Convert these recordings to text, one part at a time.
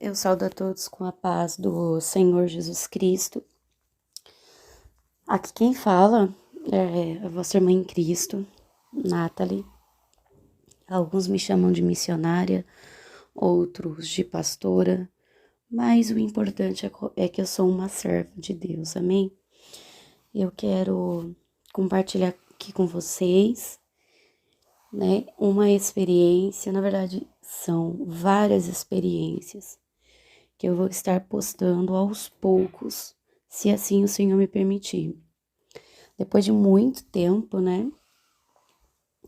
Eu saúdo a todos com a paz do Senhor Jesus Cristo. Aqui quem fala é a vossa irmã em Cristo, Nathalie. Alguns me chamam de missionária, outros de pastora, mas o importante é que eu sou uma serva de Deus, amém? Eu quero compartilhar aqui com vocês, né, uma experiência, na verdade são várias experiências que eu vou estar postando aos poucos, se assim o Senhor me permitir. Depois de muito tempo, né,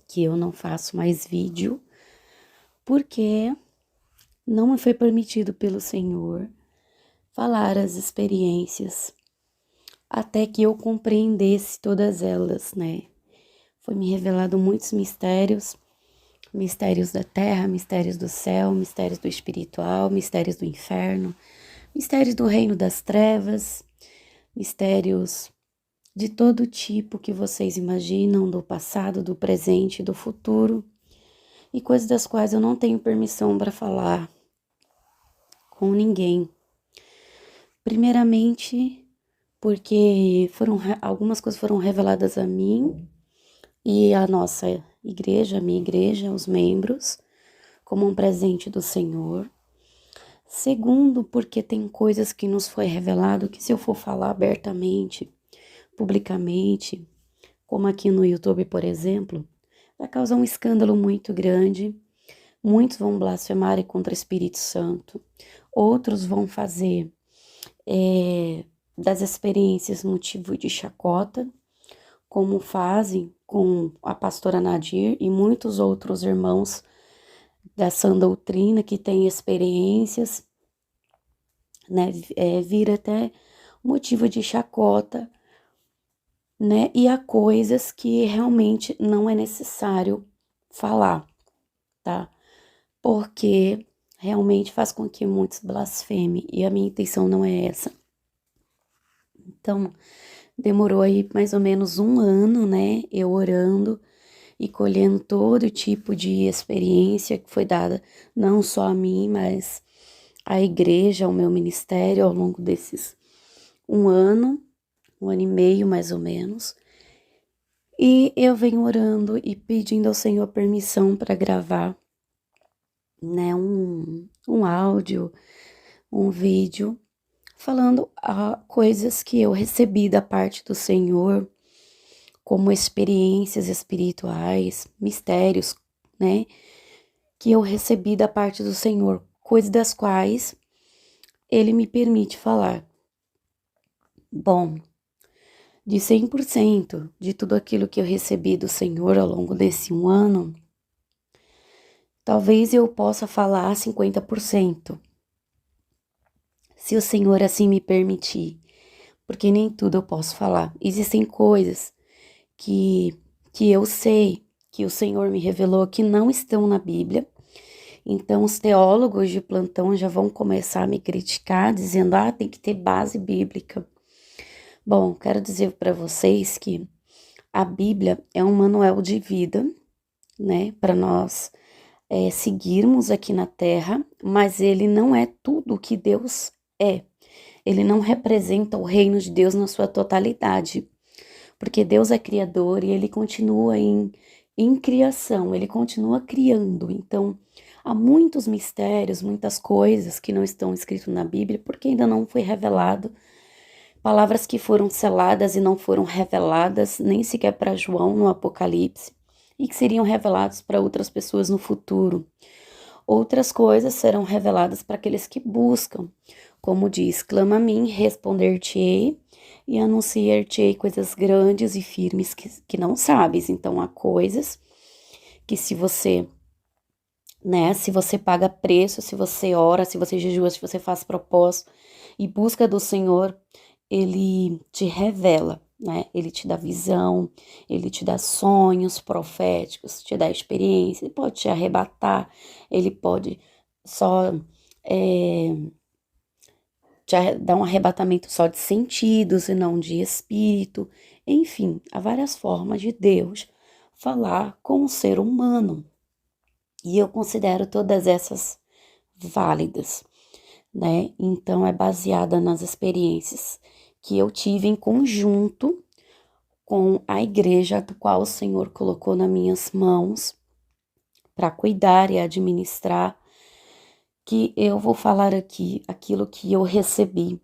que eu não faço mais vídeo, porque não me foi permitido pelo Senhor falar as experiências, até que eu compreendesse todas elas, né. Foi me revelado muitos mistérios, mistérios da terra, mistérios do céu, mistérios do espiritual, mistérios do inferno, mistérios do reino das trevas, mistérios de todo tipo que vocês imaginam, do passado, do presente, do futuro, e coisas das quais eu não tenho permissão para falar com ninguém. Primeiramente, porque algumas coisas foram reveladas a mim e a nossa igreja, a minha igreja, os membros, como um presente do Senhor. Segundo, porque tem coisas que nos foi revelado que se eu for falar abertamente, publicamente, como aqui no YouTube, por exemplo, vai causar um escândalo muito grande. Muitos vão blasfemar contra o Espírito Santo, outros vão fazer das experiências motivo de chacota, como fazem com a pastora Nadir e muitos outros irmãos da sã doutrina que têm experiências, né, vira até motivo de chacota, né, e há coisas que realmente não é necessário falar, tá? Porque realmente faz com que muitos blasfemem, e a minha intenção não é essa. Então, demorou aí mais ou menos um ano, né, eu orando e colhendo todo tipo de experiência que foi dada, não só a mim, mas à igreja, ao meu ministério, ao longo desses um ano e meio mais ou menos. E eu venho orando e pedindo ao Senhor permissão para gravar, né, um áudio, um vídeo, falando coisas que eu recebi da parte do Senhor, como experiências espirituais, mistérios, né, que eu recebi da parte do Senhor, coisas das quais Ele me permite falar. Bom, de 100% de tudo aquilo que eu recebi do Senhor ao longo desse um ano, talvez eu possa falar 50%, se o Senhor assim me permitir, porque nem tudo eu posso falar. Existem coisas que, que eu sei que o Senhor me revelou que não estão na Bíblia. Então, os teólogos de plantão já vão começar a me criticar, dizendo, tem que ter base bíblica. Bom, quero dizer para vocês que a Bíblia é um manual de vida, né, para nós seguirmos aqui na Terra, mas ele não é tudo o que Deus é. Ele não representa o reino de Deus na sua totalidade, porque Deus é criador e ele continua em criação, ele continua criando. Então, há muitos mistérios, muitas coisas que não estão escritas na Bíblia, porque ainda não foi revelado. Palavras que foram seladas e não foram reveladas nem sequer para João no Apocalipse, e que seriam revelados para outras pessoas no futuro. Outras coisas serão reveladas para aqueles que buscam. Como diz, clama a mim, responder-te-ei, e anunciar-te-ei coisas grandes e firmes que não sabes. Então, há coisas que se você, né, se você paga preço, se você ora, se você jejua, se você faz propósito e busca do Senhor, Ele te revela, né? Ele te dá visão, ele te dá sonhos proféticos, te dá experiência, ele pode te arrebatar, ele pode só te dar um arrebatamento só de sentidos e não de espírito. Enfim, há várias formas de Deus falar com o ser humano. E eu considero todas essas válidas. né? Então é baseada nas experiências que eu tive em conjunto com a igreja do qual o Senhor colocou nas minhas mãos para cuidar e administrar, que eu vou falar aqui aquilo que eu recebi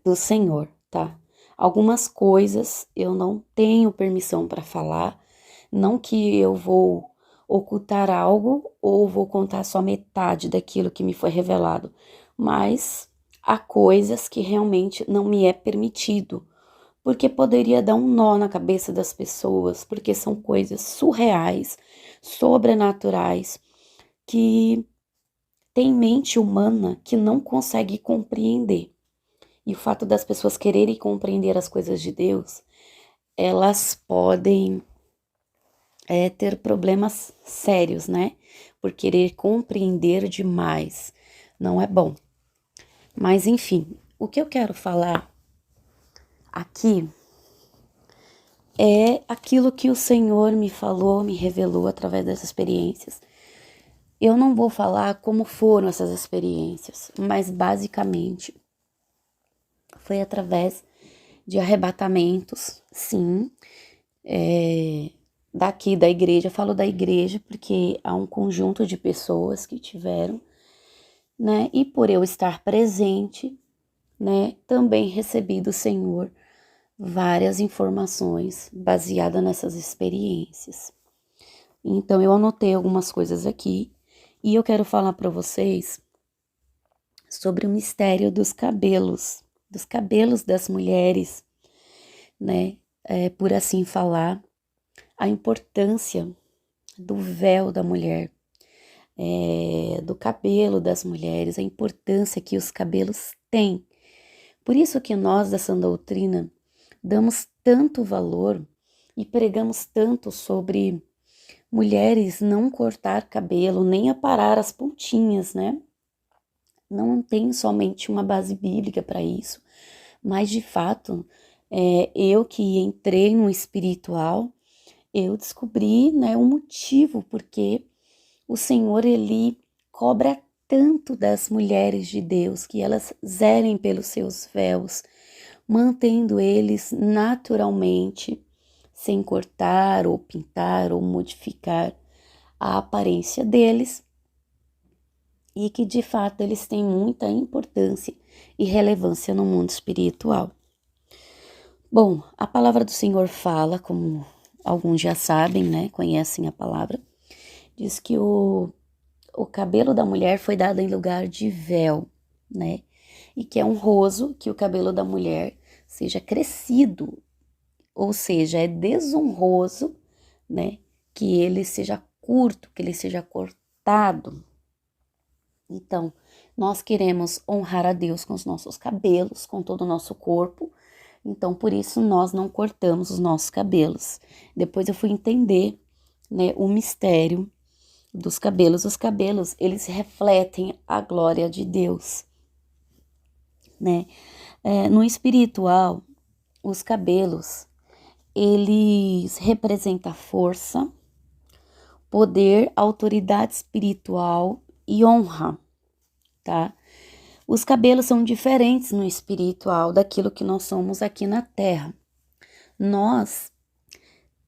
do Senhor, tá? Algumas coisas eu não tenho permissão para falar, não que eu vou ocultar algo ou vou contar só metade daquilo que me foi revelado, mas há coisas que realmente não me é permitido, porque poderia dar um nó na cabeça das pessoas, porque são coisas surreais, sobrenaturais, que tem mente humana que não consegue compreender. E o fato das pessoas quererem compreender as coisas de Deus, elas podem ter problemas sérios, né? Por querer compreender demais. Não é bom. Mas, enfim, o que eu quero falar aqui é aquilo que o Senhor me falou, me revelou através dessas experiências. Eu não vou falar como foram essas experiências, mas basicamente foi através de arrebatamentos, sim, daqui da igreja. Eu falo da igreja porque há um conjunto de pessoas que tiveram, né? E por eu estar presente, né, também recebi do Senhor várias informações baseadas nessas experiências. Então eu anotei algumas coisas aqui e eu quero falar para vocês sobre o mistério dos cabelos das mulheres, né? Por assim falar, a importância do véu da mulher, do cabelo das mulheres, a importância que os cabelos têm. Por isso que nós da sã doutrina damos tanto valor e pregamos tanto sobre mulheres não cortar cabelo, nem aparar as pontinhas, né? Não tem somente uma base bíblica para isso, mas de fato, eu que entrei no espiritual, eu descobri, né, o motivo porque o Senhor, ele cobra tanto das mulheres de Deus que elas zelem pelos seus véus, mantendo eles naturalmente, sem cortar ou pintar ou modificar a aparência deles, e que de fato eles têm muita importância e relevância no mundo espiritual. Bom, a palavra do Senhor fala, como alguns já sabem, né, conhecem a palavra, diz que o cabelo da mulher foi dado em lugar de véu, né? E que é honroso que o cabelo da mulher seja crescido, ou seja, é desonroso, né? Que ele seja curto, que ele seja cortado. Então, nós queremos honrar a Deus com os nossos cabelos, com todo o nosso corpo. Então, por isso, nós não cortamos os nossos cabelos. Depois eu fui entender, né, o mistério dos cabelos. Os cabelos, eles refletem a glória de Deus, né? No espiritual, os cabelos, eles representam força, poder, autoridade espiritual e honra, tá? Os cabelos são diferentes no espiritual daquilo que nós somos aqui na Terra. Nós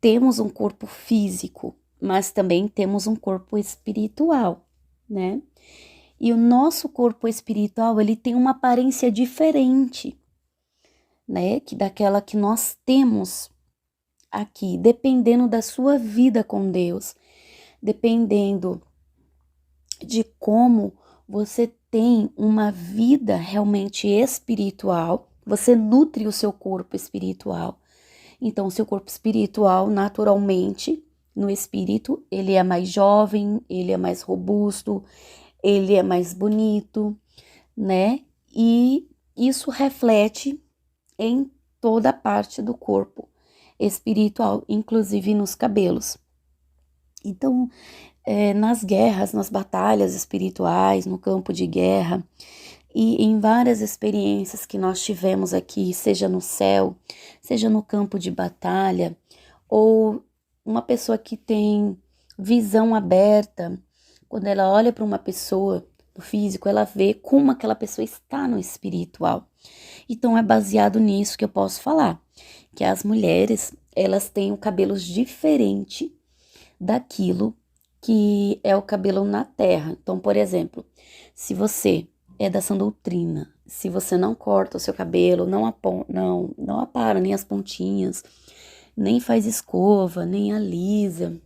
temos um corpo físico, mas também temos um corpo espiritual, né? E o nosso corpo espiritual, ele tem uma aparência diferente, né? Que daquela que nós temos aqui, dependendo da sua vida com Deus, dependendo de como você tem uma vida realmente espiritual, você nutre o seu corpo espiritual. Então, o seu corpo espiritual, naturalmente, no espírito, ele é mais jovem, ele é mais robusto, ele é mais bonito, né? E isso reflete em toda a parte do corpo espiritual, inclusive nos cabelos. Então, nas guerras, nas batalhas espirituais, no campo de guerra e em várias experiências que nós tivemos aqui, seja no céu, seja no campo de batalha, ou uma pessoa que tem visão aberta, quando ela olha para uma pessoa, aspecto físico, ela vê como aquela pessoa está no espiritual. Então é baseado nisso que eu posso falar, que as mulheres, elas têm o cabelos diferente daquilo que é o cabelo na terra. Então, por exemplo, se você é da sã doutrina, se você não corta o seu cabelo, não apara nem as pontinhas, nem faz escova, nem alisa,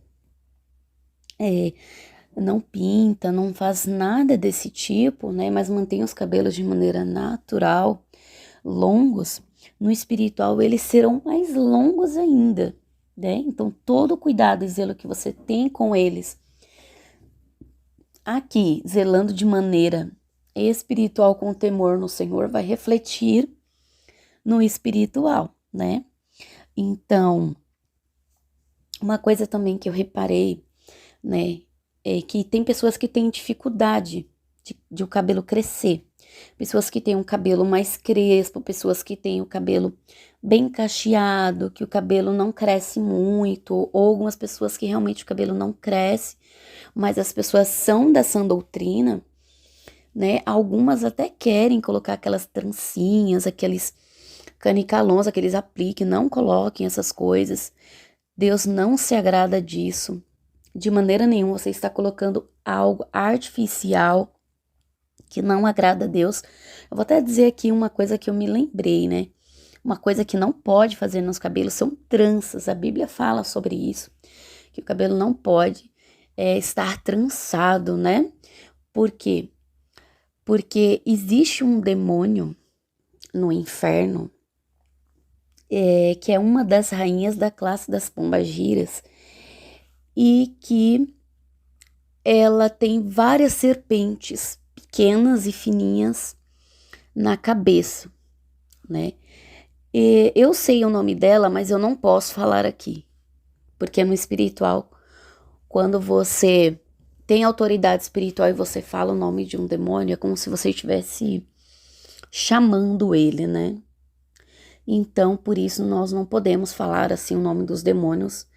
não pinta, não faz nada desse tipo, né? Mas mantém os cabelos de maneira natural, longos, no espiritual eles serão mais longos ainda, né? Então, todo o cuidado e zelo que você tem com eles aqui, zelando de maneira espiritual com temor no Senhor, vai refletir no espiritual, né? Então, uma coisa também que eu reparei, né, é que tem pessoas que têm dificuldade de o cabelo crescer. Pessoas que têm um cabelo mais crespo, pessoas que têm o cabelo bem cacheado, que o cabelo não cresce muito, ou algumas pessoas que realmente o cabelo não cresce, mas as pessoas são da sã doutrina, né? Algumas até querem colocar aquelas trancinhas, aqueles canicalons, aqueles apliques, não coloquem essas coisas. Deus não se agrada disso. De maneira nenhuma você está colocando algo artificial que não agrada a Deus. Eu vou até dizer aqui uma coisa que eu me lembrei, né? Uma coisa que não pode fazer nos cabelos são tranças. A Bíblia fala sobre isso, que o cabelo não pode estar trançado, né? Por quê? Porque existe um demônio no inferno, que é uma das rainhas da classe das pombagiras, e que ela tem várias serpentes pequenas e fininhas na cabeça, né? E eu sei o nome dela, mas eu não posso falar aqui, porque no espiritual, quando você tem autoridade espiritual e você fala o nome de um demônio, é como se você estivesse chamando ele, né? Então, por isso, nós não podemos falar assim o nome dos demônios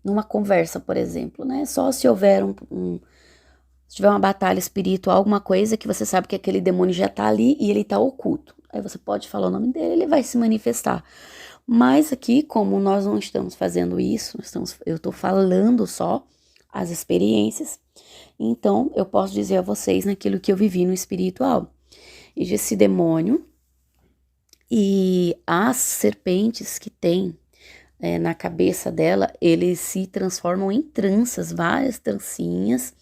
numa conversa, por exemplo, né? Só se houver se tiver uma batalha espiritual, alguma coisa que você sabe que aquele demônio já tá ali e ele tá oculto. Aí você pode falar o nome dele, ele vai se manifestar. Mas aqui, como nós não estamos fazendo isso, eu tô falando só as experiências, então eu posso dizer a vocês naquilo que eu vivi no espiritual. E desse demônio e as serpentes que tem na cabeça dela, eles se transformam em tranças, várias trancinhas,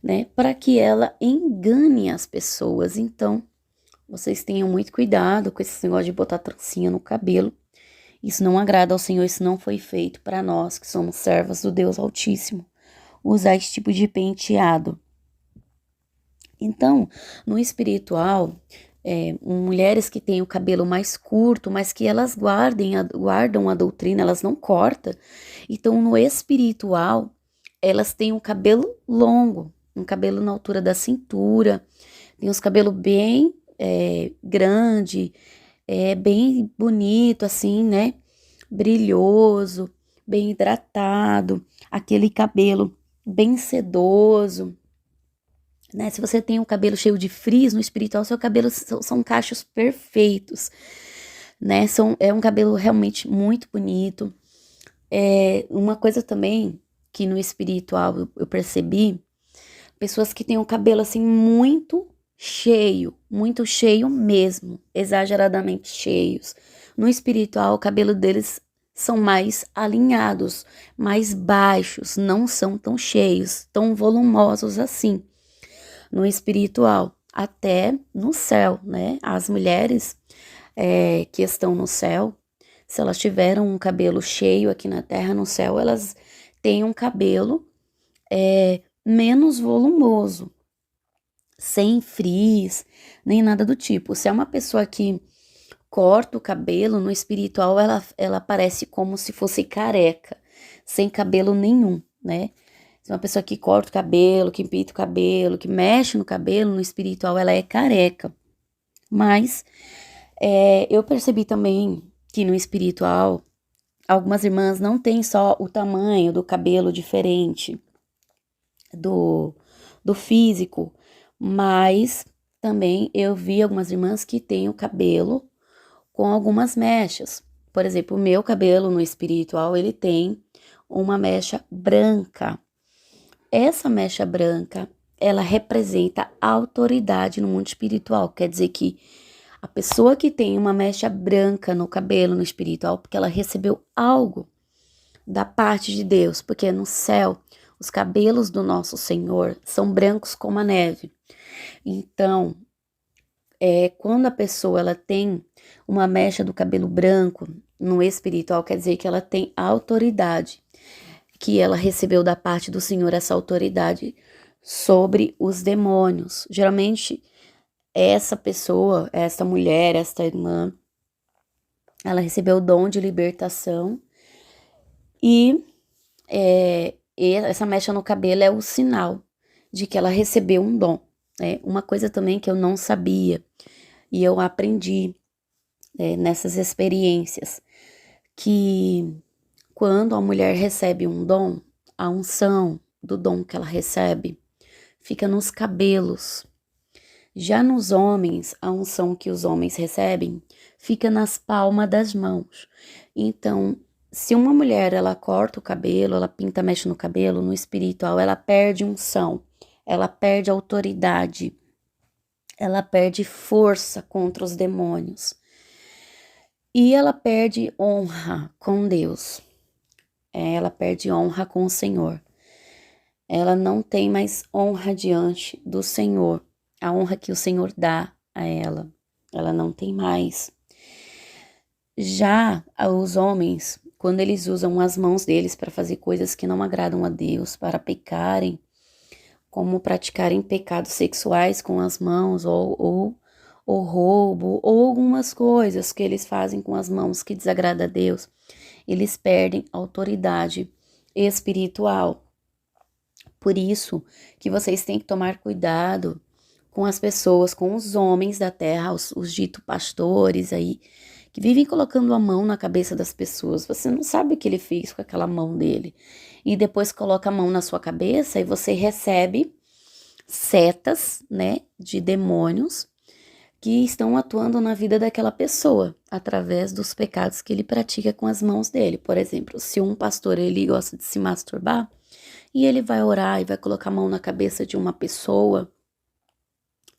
né, para que ela engane as pessoas. Então, vocês tenham muito cuidado com esse negócio de botar trancinha no cabelo. Isso não agrada ao Senhor, isso não foi feito para nós que somos servas do Deus Altíssimo, usar esse tipo de penteado. Então, no espiritual, mulheres que têm o cabelo mais curto, mas que elas guardam a doutrina, elas não cortam. Então, no espiritual, elas têm um cabelo longo, um cabelo na altura da cintura, tem os cabelos bem grande, bem bonito, assim, né? Brilhoso, bem hidratado, aquele cabelo bem sedoso, né? Se você tem um cabelo cheio de frizz, no espiritual, seu cabelo são cachos perfeitos, né? É um cabelo realmente muito bonito. Uma coisa também que no espiritual eu percebi, pessoas que têm um cabelo assim muito cheio mesmo, exageradamente cheios. No espiritual, o cabelo deles são mais alinhados, mais baixos, não são tão cheios, tão volumosos assim. No espiritual, até no céu, né? As mulheres que estão no céu, se elas tiveram um cabelo cheio aqui na terra, no céu, elas têm um cabelo menos volumoso, sem frizz, nem nada do tipo. Se é uma pessoa que corta o cabelo, no espiritual ela parece como se fosse careca, sem cabelo nenhum, né? Se é uma pessoa que corta o cabelo, que pinta o cabelo, que mexe no cabelo, no espiritual ela é careca. Mas eu percebi também que no espiritual algumas irmãs não têm só o tamanho do cabelo diferente do físico, mas também eu vi algumas irmãs que têm o cabelo com algumas mechas. Por exemplo, o meu cabelo no espiritual, ele tem uma mecha branca. Essa mecha branca, ela representa a autoridade no mundo espiritual. Quer dizer que a pessoa que tem uma mecha branca no cabelo no espiritual, porque ela recebeu algo da parte de Deus, porque no céu os cabelos do nosso Senhor são brancos como a neve. Então, quando a pessoa ela tem uma mecha do cabelo branco no espiritual, quer dizer que ela tem autoridade, que ela recebeu da parte do Senhor essa autoridade sobre os demônios. Geralmente, essa pessoa, essa mulher, esta irmã, ela recebeu o dom de libertação e, e essa mecha no cabelo é o sinal de que ela recebeu um dom. Uma coisa também que eu não sabia e eu aprendi nessas experiências, que quando a mulher recebe um dom, a unção do dom que ela recebe fica nos cabelos. Já nos homens, a unção que os homens recebem fica nas palmas das mãos. Então, se uma mulher ela corta o cabelo, ela pinta, mexe no cabelo, no espiritual, ela perde unção, ela perde autoridade, ela perde força contra os demônios. E ela perde honra com Deus. Ela perde honra com o Senhor. Ela não tem mais honra diante do Senhor. A honra que o Senhor dá a ela, ela não tem mais. Já os homens, quando eles usam as mãos deles para fazer coisas que não agradam a Deus, para pecarem, como praticarem pecados sexuais com as mãos, ou roubo, ou algumas coisas que eles fazem com as mãos que desagrada a Deus, eles perdem autoridade espiritual. Por isso que vocês têm que tomar cuidado com as pessoas, com os homens da terra, os dito pastores aí, que vivem colocando a mão na cabeça das pessoas. Você não sabe o que ele fez com aquela mão dele. E depois coloca a mão na sua cabeça e você recebe setas, né, de demônios que estão atuando na vida daquela pessoa, através dos pecados que ele pratica com as mãos dele. Por exemplo, se um pastor ele gosta de se masturbar, e ele vai orar e vai colocar a mão na cabeça de uma pessoa,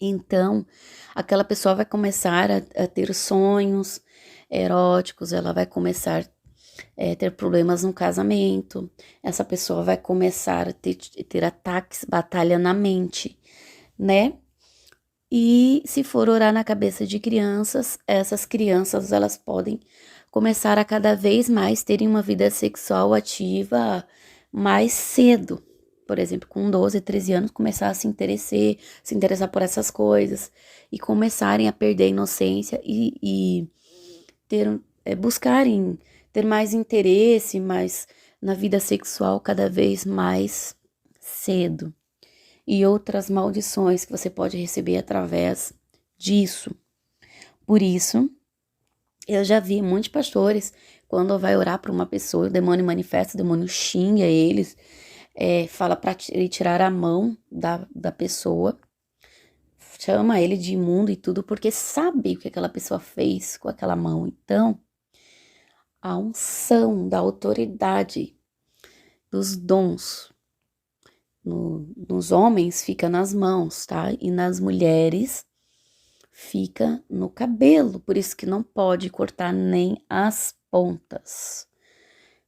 então aquela pessoa vai começar a ter sonhos eróticos, ela vai começar a ter problemas no casamento, essa pessoa vai começar a ter ataques, batalha na mente, né? E se for orar na cabeça de crianças, essas crianças elas podem começar a cada vez mais terem uma vida sexual ativa mais cedo. Por exemplo, com 12, 13 anos, começar a se interessar por essas coisas e começarem a perder a inocência e buscarem ter mais interesse mais na vida sexual cada vez mais cedo. E outras maldições que você pode receber através disso. Por isso, eu já vi muitos pastores, quando vai orar para uma pessoa, o demônio manifesta, o demônio xinga eles, fala para ele tirar a mão da pessoa, chama ele de imundo e tudo, porque sabe o que aquela pessoa fez com aquela mão. Então, a unção da autoridade, dos dons, nos homens fica nas mãos, tá? E nas mulheres fica no cabelo, por isso que não pode cortar nem as pontas.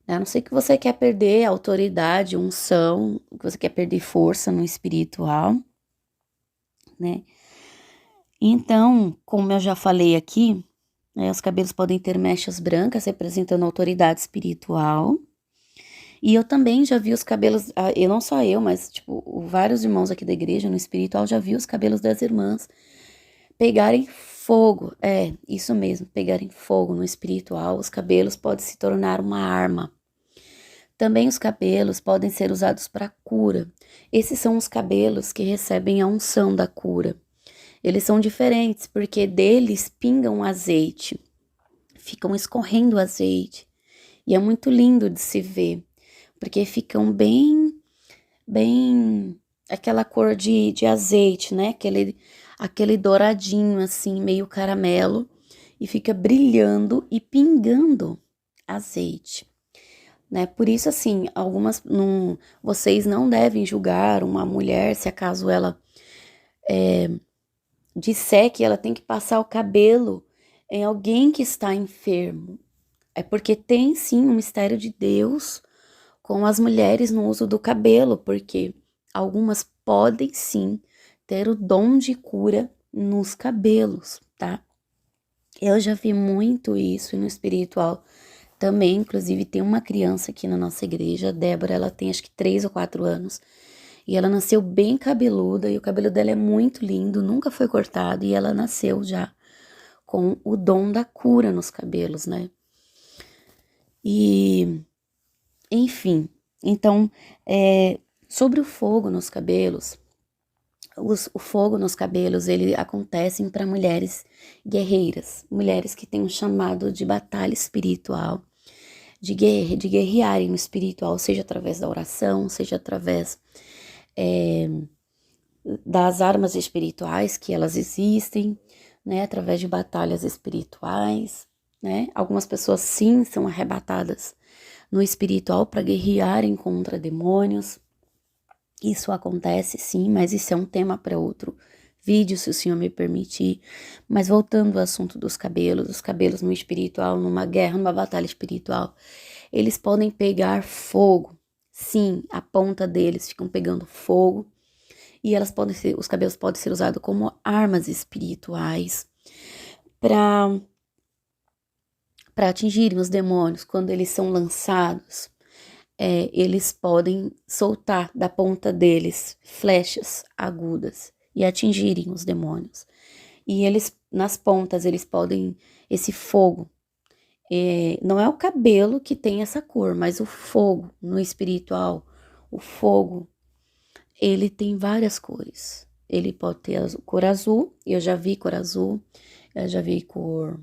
A não ser que você quer perder autoridade, unção, que você quer perder força no espiritual, né? Então, como eu já falei aqui, né, os cabelos podem ter mechas brancas representando autoridade espiritual. E eu também já vi os cabelos, e não só eu, mas tipo, vários irmãos aqui da igreja no espiritual já vi os cabelos das irmãs pegarem fogo. Isso mesmo, pegarem fogo no espiritual. Os cabelos podem se tornar uma arma. Também os cabelos podem ser usados para cura. Esses são os cabelos que recebem a unção da cura. Eles são diferentes porque deles pingam azeite, ficam escorrendo azeite. E é muito lindo de se ver, porque ficam bem aquela cor de azeite, né? Aquele douradinho, assim, meio caramelo, e fica brilhando e pingando azeite, né? Por isso, assim, vocês não devem julgar uma mulher se acaso ela disser que ela tem que passar o cabelo em alguém que está enfermo. É porque tem sim um mistério de Deus com as mulheres no uso do cabelo, porque algumas podem sim ter o dom de cura nos cabelos, tá? Eu já vi muito isso no espiritual também, inclusive tem uma criança aqui na nossa igreja, a Débora, ela tem acho que 3 ou 4 anos, e ela nasceu bem cabeluda, e o cabelo dela é muito lindo, nunca foi cortado, e ela nasceu já com o dom da cura nos cabelos, né? E, enfim, então, sobre o fogo nos cabelos, o fogo nos cabelos, ele acontece para mulheres guerreiras, mulheres que têm um chamado de batalha espiritual, de guerrearem no espiritual, seja através da oração, seja através das armas espirituais que elas existem, né, através de batalhas espirituais, né? Algumas pessoas sim são arrebatadas no espiritual para guerrearem contra demônios. Isso acontece sim, mas isso é um tema para outro vídeo, se o senhor me permitir. Mas voltando ao assunto dos cabelos, os cabelos no espiritual, numa guerra, numa batalha espiritual, eles podem pegar fogo. Sim, a ponta deles ficam pegando fogo. E os cabelos podem ser usados como armas espirituais para atingirem os demônios quando eles são lançados. Eles podem soltar da ponta deles flechas agudas e atingirem os demônios. E eles, nas pontas, eles podem, esse fogo, não é o cabelo que tem essa cor, mas o fogo no espiritual, o fogo, ele tem várias cores. Ele pode ter cor azul, eu já vi cor azul, eu já vi cor,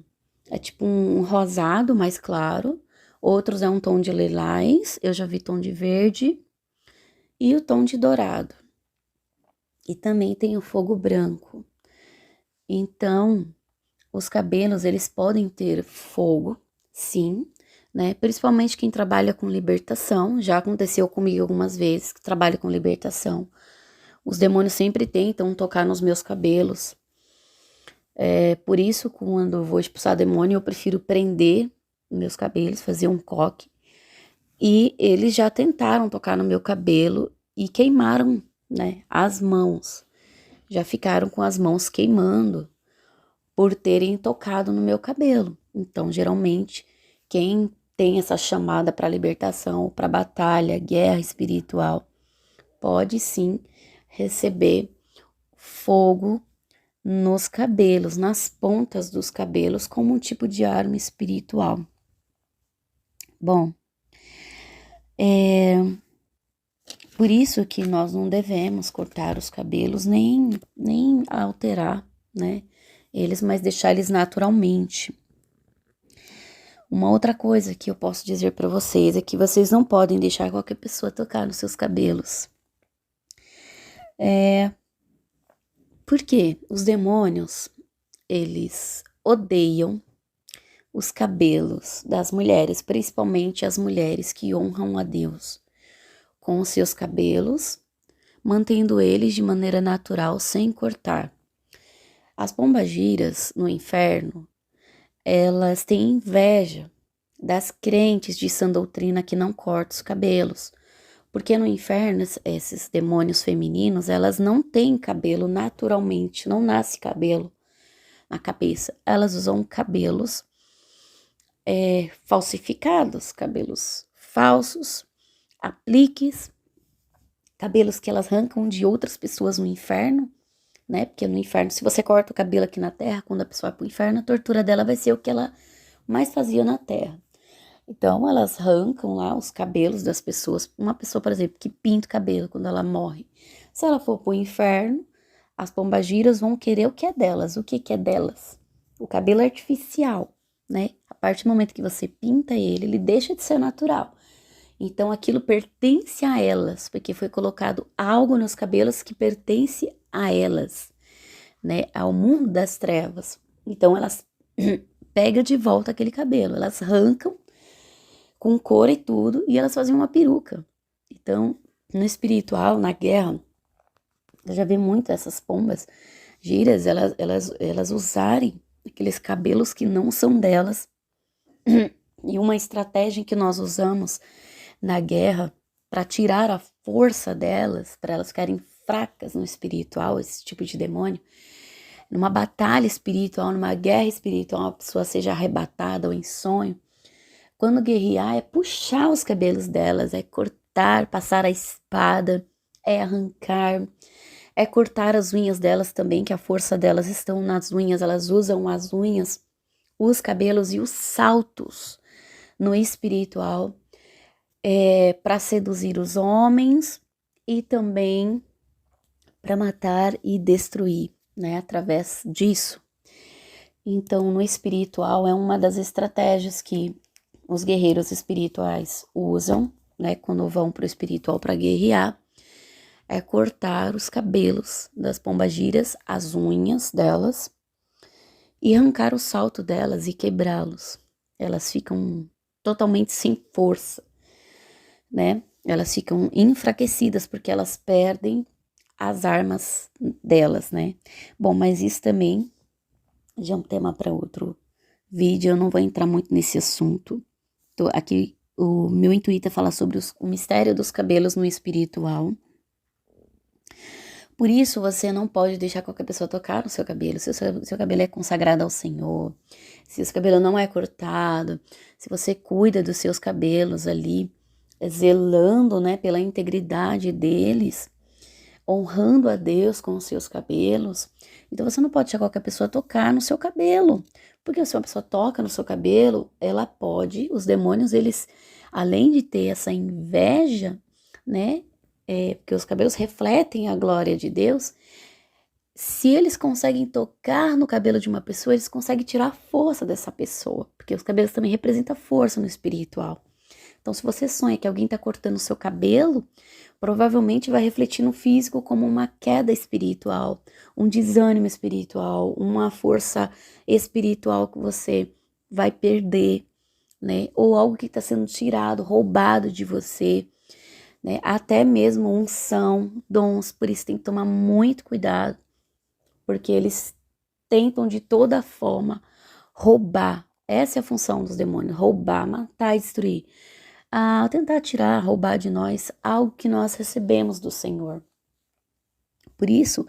é tipo um rosado mais claro. Outros é um tom de lilás, eu já vi tom de verde e o tom de dourado. E também tem o fogo branco. Então, os cabelos, eles podem ter fogo, sim, né? Principalmente quem trabalha com libertação. Já aconteceu comigo algumas vezes que trabalho com libertação. Os demônios sempre tentam tocar nos meus cabelos. Por isso, quando eu vou expulsar demônio, eu prefiro prender meus cabelos, fazer um coque. E eles já tentaram tocar no meu cabelo e queimaram, né, as mãos. Já ficaram com as mãos queimando por terem tocado no meu cabelo. Então, geralmente, quem tem essa chamada para libertação, para batalha, guerra espiritual, pode sim receber fogo nos cabelos, nas pontas dos cabelos, como um tipo de arma espiritual. Bom, por isso que nós não devemos cortar os cabelos, nem alterar, né, eles, mas deixar eles naturalmente. Uma outra coisa que eu posso dizer para vocês é que vocês não podem deixar qualquer pessoa tocar nos seus cabelos. Porque os demônios, eles odeiam os cabelos das mulheres, principalmente as mulheres que honram a Deus com os seus cabelos, mantendo eles de maneira natural, sem cortar. As pombagiras no inferno, elas têm inveja das crentes de sã doutrina que não cortam os cabelos, porque no inferno esses demônios femininos, elas não têm cabelo naturalmente, não nasce cabelo na cabeça, elas usam cabelos falsificados, cabelos falsos, apliques, cabelos que elas arrancam de outras pessoas no inferno, né? Porque no inferno, se você corta o cabelo aqui na terra, quando a pessoa vai pro inferno, a tortura dela vai ser o que ela mais fazia na terra. Então, elas arrancam lá os cabelos das pessoas. Uma pessoa, por exemplo, que pinta o cabelo quando ela morre. Se ela for pro inferno, as pombagiras vão querer o que é delas. O que que é delas? O cabelo artificial, né? A partir do momento que você pinta ele deixa de ser natural. Então aquilo pertence a elas, porque foi colocado algo nos cabelos que pertence a elas, né? Ao mundo das trevas. Então elas pegam de volta aquele cabelo, elas arrancam com cor e tudo, e elas fazem uma peruca. Então, no espiritual, na guerra, eu já vi muito essas pombas giras, elas usarem aqueles cabelos que não são delas. E uma estratégia que nós usamos na guerra para tirar a força delas, para elas ficarem fracas no espiritual, esse tipo de demônio, numa batalha espiritual, numa guerra espiritual, a pessoa seja arrebatada ou em sonho, quando guerrear é puxar os cabelos delas, é cortar, passar a espada, é arrancar, é cortar as unhas delas também, que a força delas estão nas unhas, elas usam as unhas, os cabelos e os saltos no espiritual para seduzir os homens e também para matar e destruir, né, através disso. Então, no espiritual é uma das estratégias que os guerreiros espirituais usam, né, quando vão para o espiritual para guerrear, é cortar os cabelos das pombagiras, as unhas delas, e arrancar o salto delas e quebrá-los. Elas ficam totalmente sem força, né? Elas ficam enfraquecidas porque elas perdem as armas delas, né? Bom, mas isso também já é um tema para outro vídeo, eu não vou entrar muito nesse assunto. Aqui o meu intuito é falar sobre o mistério dos cabelos no espiritual. Por isso, você não pode deixar qualquer pessoa tocar no seu cabelo. Se o seu cabelo é consagrado ao Senhor, se o seu cabelo não é cortado, se você cuida dos seus cabelos ali, zelando, né, pela integridade deles, honrando a Deus com os seus cabelos, então você não pode deixar qualquer pessoa tocar no seu cabelo. Porque se uma pessoa toca no seu cabelo, ela pode, os demônios, eles, além de ter essa inveja, né, porque os cabelos refletem a glória de Deus, se eles conseguem tocar no cabelo de uma pessoa, eles conseguem tirar a força dessa pessoa, porque os cabelos também representam força no espiritual. Então, se você sonha que alguém está cortando o seu cabelo, provavelmente vai refletir no físico como uma queda espiritual, um desânimo espiritual, uma força espiritual que você vai perder, né? Ou algo que está sendo tirado, roubado de você, né? Até mesmo unção, dons, por isso tem que tomar muito cuidado, porque eles tentam de toda forma roubar. Essa é a função dos demônios, roubar, matar e destruir. Tentar tirar, roubar de nós algo que nós recebemos do Senhor. Por isso,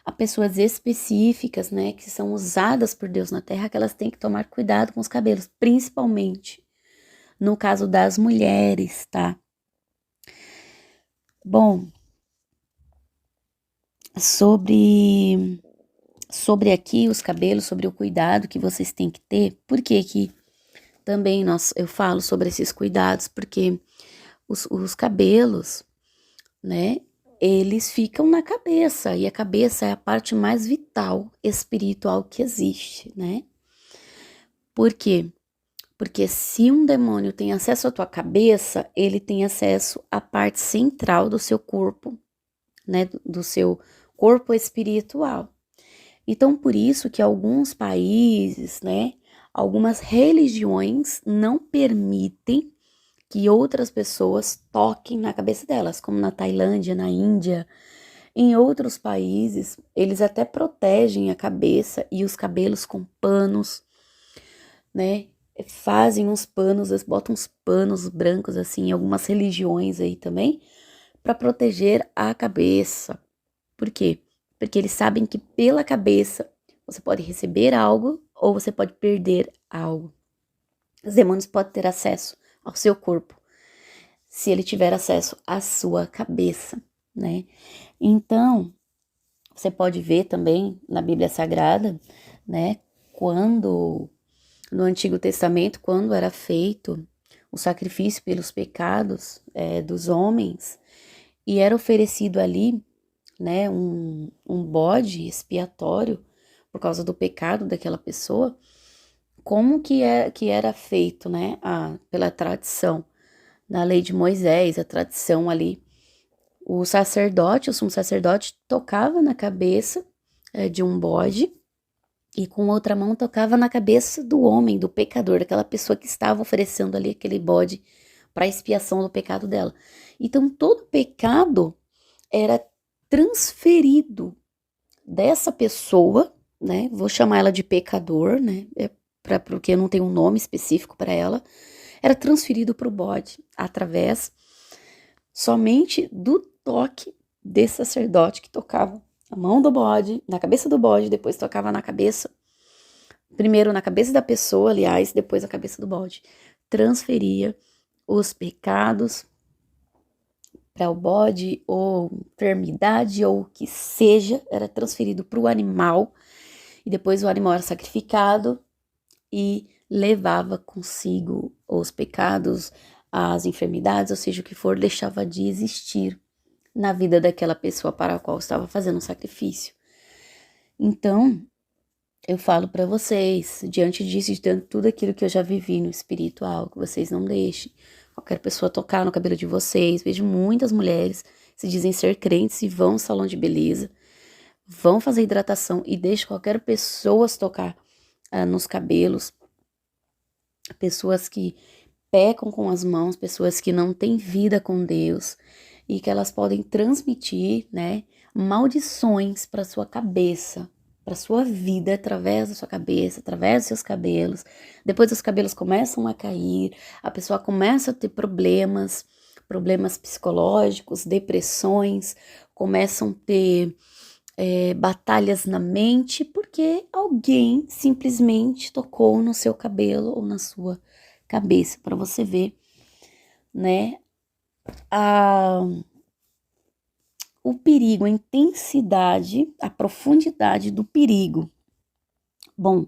há pessoas específicas, né, que são usadas por Deus na terra, que elas têm que tomar cuidado com os cabelos, principalmente no caso das mulheres, tá? Bom, sobre aqui os cabelos, sobre o cuidado que vocês têm que ter, por que que também eu falo sobre esses cuidados? Porque os cabelos, né, eles ficam na cabeça, e a cabeça é a parte mais vital, espiritual que existe, né? Por quê? Porque se um demônio tem acesso à tua cabeça, ele tem acesso à parte central do seu corpo, né, do seu corpo espiritual. Então, por isso que alguns países, né, algumas religiões não permitem que outras pessoas toquem na cabeça delas, como na Tailândia, na Índia. Em outros países, eles até protegem a cabeça e os cabelos com panos, né? Fazem uns panos, eles botam uns panos brancos assim, em algumas religiões aí também, para proteger a cabeça. Por quê? Porque eles sabem que pela cabeça você pode receber algo ou você pode perder algo. Os demônios podem ter acesso ao seu corpo se ele tiver acesso à sua cabeça, né? Então, você pode ver também na Bíblia Sagrada, né? Quando no Antigo Testamento, quando era feito o sacrifício pelos pecados dos homens, e era oferecido ali, né, um bode expiatório por causa do pecado daquela pessoa, como que era feito, né, pela tradição, na lei de Moisés, a tradição ali, o sacerdote, o sumo sacerdote, tocava na cabeça de um bode e com outra mão tocava na cabeça do homem, do pecador, daquela pessoa que estava oferecendo ali aquele bode para expiação do pecado dela. Então todo pecado era transferido dessa pessoa, né? Vou chamar ela de pecador, né? Porque não tem um nome específico para ela. Era transferido para o bode através somente do toque desse sacerdote que tocava a mão do bode, na cabeça do bode, depois tocava na cabeça, primeiro na cabeça da pessoa, aliás, depois na cabeça do bode. Transferia os pecados para o bode, ou enfermidade, ou o que seja, era transferido para o animal, e depois o animal era sacrificado e levava consigo os pecados, as enfermidades, ou seja, o que for, deixava de existir na vida daquela pessoa para a qual estava fazendo o sacrifício. Então, eu falo para vocês, diante disso, de tudo aquilo que eu já vivi no espiritual, que vocês não deixem qualquer pessoa tocar no cabelo de vocês. Vejo muitas mulheres que se dizem ser crentes e vão ao salão de beleza, vão fazer hidratação e deixam qualquer pessoa tocar nos cabelos. Pessoas que pecam com as mãos, pessoas que não têm vida com Deus e que elas podem transmitir, né, maldições para sua cabeça, para sua vida, através da sua cabeça, através dos seus cabelos. Depois os cabelos começam a cair, a pessoa começa a ter problemas psicológicos, depressões, começam a ter batalhas na mente, porque alguém simplesmente tocou no seu cabelo ou na sua cabeça, para você ver, né, o perigo, a intensidade, a profundidade do perigo. Bom,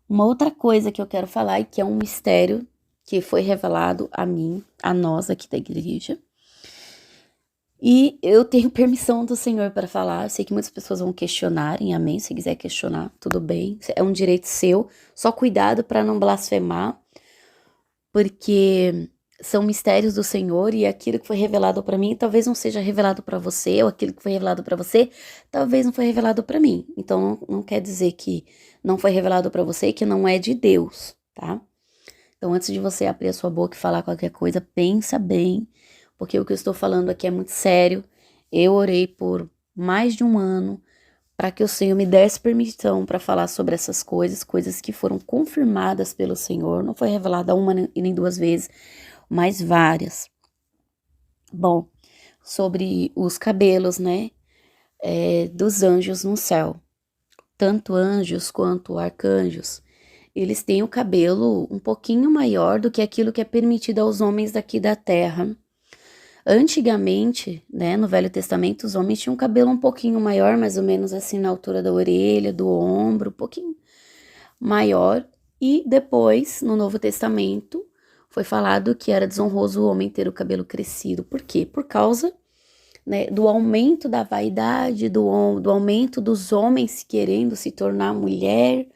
uma outra coisa que eu quero falar e que é um mistério que foi revelado a mim, a nós aqui da igreja, e eu tenho permissão do Senhor para falar. Eu sei que muitas pessoas vão questionarem, amém? Se quiser questionar, tudo bem, é um direito seu. Só cuidado para não blasfemar, porque são mistérios do Senhor e aquilo que foi revelado para mim talvez não seja revelado para você, ou aquilo que foi revelado para você talvez não foi revelado para mim. Então não quer dizer que não foi revelado para você e que não é de Deus, tá? Então antes de você abrir a sua boca e falar qualquer coisa, pensa bem, porque o que eu estou falando aqui é muito sério. Eu orei por mais de um ano para que o Senhor me desse permissão para falar sobre essas coisas, coisas que foram confirmadas pelo Senhor. Não foi revelada uma e nem duas vezes, mas várias. Bom, sobre os cabelos, né, dos anjos no céu. Tanto anjos quanto arcanjos, eles têm o cabelo um pouquinho maior do que aquilo que é permitido aos homens daqui da terra. Antigamente, né, no Velho Testamento, os homens tinham um cabelo um pouquinho maior, mais ou menos assim na altura da orelha, do ombro, um pouquinho maior. E depois, no Novo Testamento, foi falado que era desonroso o homem ter o cabelo crescido. Por quê? Por causa, né, do aumento da vaidade, do aumento dos homens querendo se tornar mulher,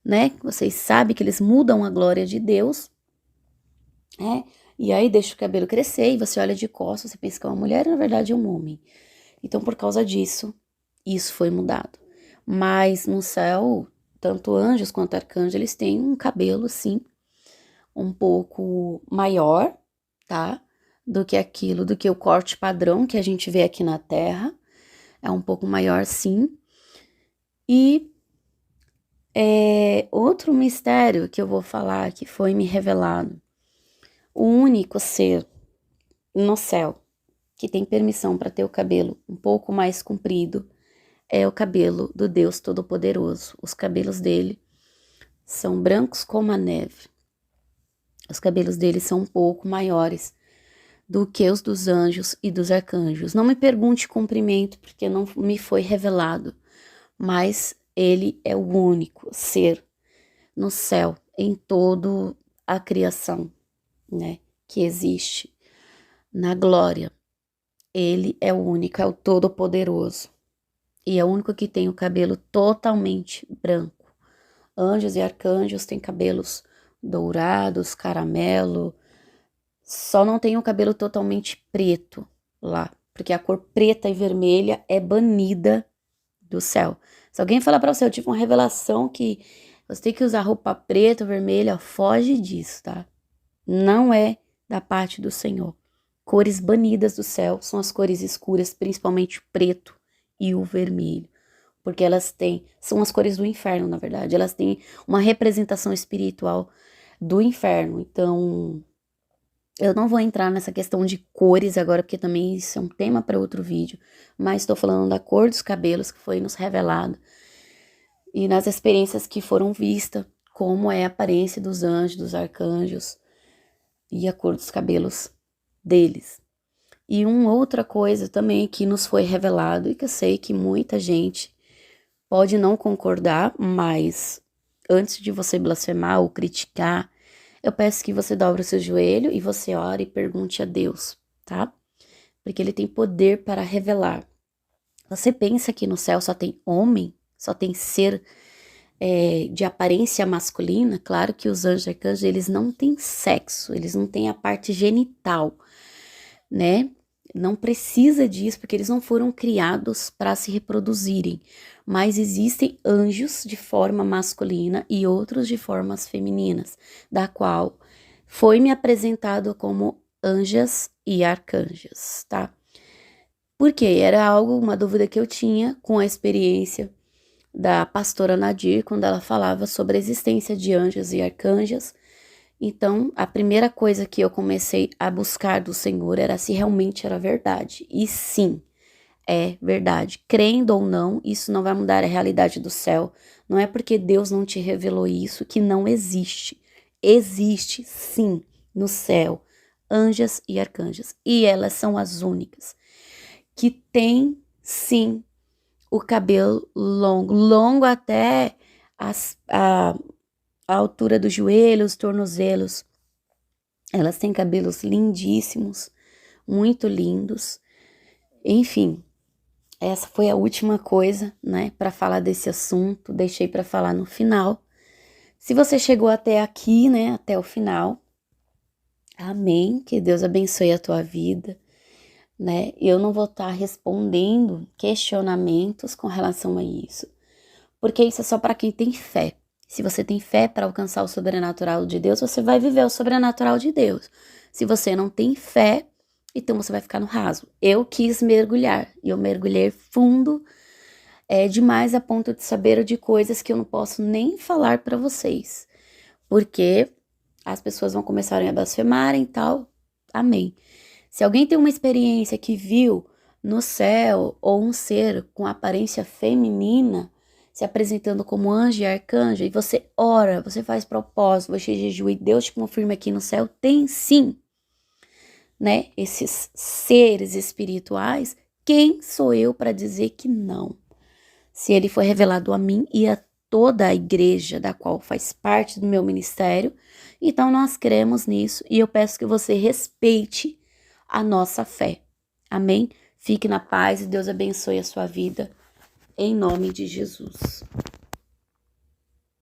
né? Vocês sabem que eles mudam a glória de Deus, né? E aí deixa o cabelo crescer e você olha de costas, você pensa que é uma mulher e na verdade é um homem. Então, por causa disso, isso foi mudado. Mas no céu, tanto anjos quanto arcanjos, eles têm um cabelo, sim, um pouco maior, tá? Do que o corte padrão que a gente vê aqui na Terra. É um pouco maior, sim. E outro mistério que eu vou falar que foi me revelado. O único ser no céu que tem permissão para ter o cabelo um pouco mais comprido é o cabelo do Deus Todo-Poderoso. Os cabelos dele são brancos como a neve. Os cabelos dele são um pouco maiores do que os dos anjos e dos arcanjos. Não me pergunte comprimento, porque não me foi revelado, mas ele é o único ser no céu, em toda a criação, né, que existe na glória. Ele é o único, é o Todo-Poderoso. E é o único que tem o cabelo totalmente branco. Anjos e arcanjos têm cabelos dourados, caramelo, Só não tem o cabelo totalmente preto lá, porque a cor preta e vermelha é banida do céu. Se alguém falar pra você, eu tive uma revelação que você tem que usar roupa preta, vermelha, foge disso, tá? Não é da parte do Senhor. Cores banidas do céu são as cores escuras, principalmente o preto e o vermelho, porque são as cores do inferno, na verdade. Elas têm uma representação espiritual do inferno. Então, eu não vou entrar nessa questão de cores agora, porque também isso é um tema para outro vídeo, mas estou falando da cor dos cabelos que foi nos revelado e nas experiências que foram vistas, como é a aparência dos anjos, dos arcanjos e a cor dos cabelos deles. E uma outra coisa também que nos foi revelado e que eu sei que muita gente pode não concordar, mas antes de você blasfemar ou criticar, eu peço que você dobre o seu joelho e você ore e pergunte a Deus, tá? Porque Ele tem poder para revelar. Você pensa que no céu só tem homem? Só tem ser de aparência masculina? Claro que os anjos e arcanjos, eles não têm sexo, eles não têm a parte genital, né? Não precisa disso, porque eles não foram criados para se reproduzirem. Mas existem anjos de forma masculina e outros de formas femininas, da qual foi me apresentado como anjas e arcanjos, tá? Porque era uma dúvida que eu tinha com a experiência da pastora Nadir, quando ela falava sobre a existência de anjos e arcanjos. Então, a primeira coisa que eu comecei a buscar do Senhor era se realmente era verdade. E sim, é verdade. Crendo ou não, isso não vai mudar a realidade do céu. Não é porque Deus não te revelou isso que não existe. Existe, sim, no céu, anjas e arcanjas. E elas são as únicas que têm, sim, o cabelo longo, longo até a altura dos joelhos, tornozelos. Elas têm cabelos lindíssimos, muito lindos. Enfim, essa foi a última coisa, né, para falar desse assunto. Deixei para falar no final. Se você chegou até aqui, né, até o final, amém. Que Deus abençoe a tua vida, né? Eu não vou estar respondendo questionamentos com relação a isso, porque isso é só para quem tem fé. Se você tem fé para alcançar o sobrenatural de Deus, você vai viver o sobrenatural de Deus. Se você não tem fé, então você vai ficar no raso. Eu quis mergulhar e eu mergulhei fundo demais a ponto de saber de coisas que eu não posso nem falar para vocês, porque as pessoas vão começar a blasfemar e tal. Amém. Se alguém tem uma experiência que viu no céu ou um ser com aparência feminina se apresentando como anjo e arcanjo, e você ora, você faz propósito, você jejua e Deus te confirma aqui no céu, tem sim, né? Esses seres espirituais, quem sou eu para dizer que não? Se ele foi revelado a mim e a toda a igreja da qual faz parte do meu ministério, então nós cremos nisso e eu peço que você respeite a nossa fé. Amém? Fique na paz e Deus abençoe a sua vida, em nome de Jesus.